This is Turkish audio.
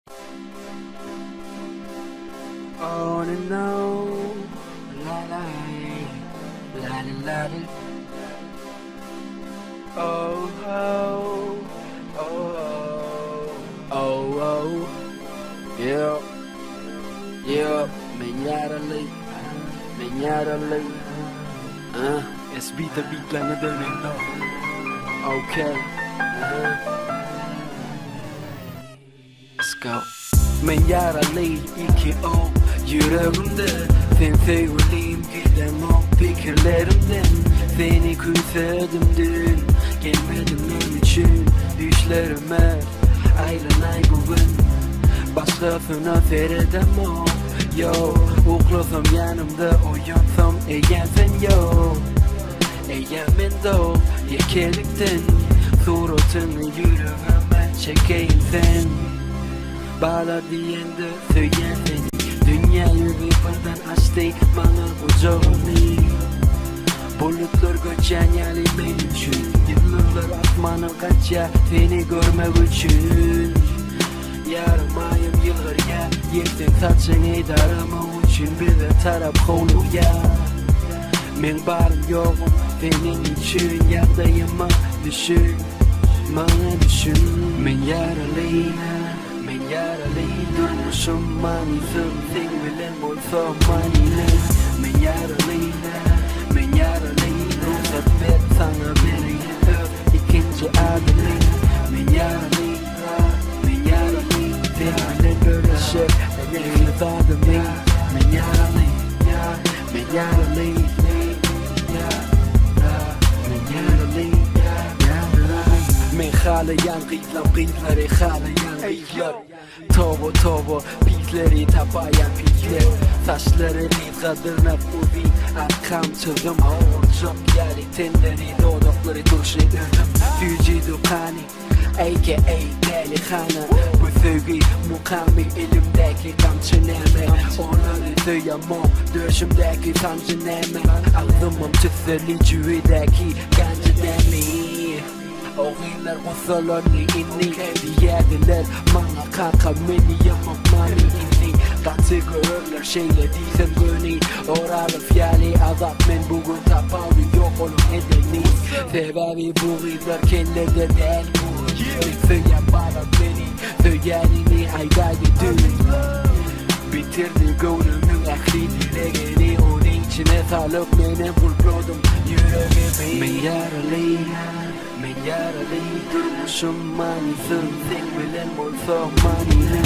On and on, la la la la la. Oh oh oh oh oh, yeah yeah. Menyarali, SB beatlerine dönelim. Okay, let's go. Menyarali iki o yüreğimde, sen sevdiğim giden o fikirlerimden. Seni küsedim dün, gelmedim benim için düşlerime. Ayrılay bugün, başkasına seyredem o. Yo, uklasam yanımda uyansam eğer sen yok. Eğer ben de o yekelikten suratını yüreğime çekeyim sen. Bağla diyen de söyleyen seni, dünyayı bir bardan açtı bana kucağını. Bulutlar göçen yani benim için, yıldızlar asmanı kaçar seni görmek için. Yaramayım yıllar ya, yekten saçını darama için bir de taraf kolu ya. Men varım yokum senin için, yardayıma düşün, bana düşün. Men yaralı durmuşum manizim, sen bilen olsam manine. Men yaralı ruhsat ver sana vereyim ikinci adını. Men yaralı seninle görüşüp yalnız adımı. Men yaralı men halayan kıyıları halayan kıyılar. Tobo pisleri tabayan pisler. Saçları kadırnak uzi arkam çıldım. Çok yali tenleri dodakları duruşu ürüm. Vücudu kani a.k.a. delikanlı. Bu sevgi mukamil elimdeki kamçı neme. Onları duyamam döşümdeki sancı neme. Ağzımım tütseli cüvideki gancı demi. Oğullar kusurlarını inni diyediler bana kanka beni yapmamani inni. Katı görürler şeyle değilsem gönül. Oralı fiyali azap men bugün tapalı yok onun nedeni. Sebebi bu izler kendileri değil bu. Söyleyen bana beni, söylenini haydaydı dün. Bitirdi gönlümün akli dileğini. Onun içine sağlık beni buluyordum yüreğimi. Men yaralı durmuşum manizim, sen bilen olsa manine.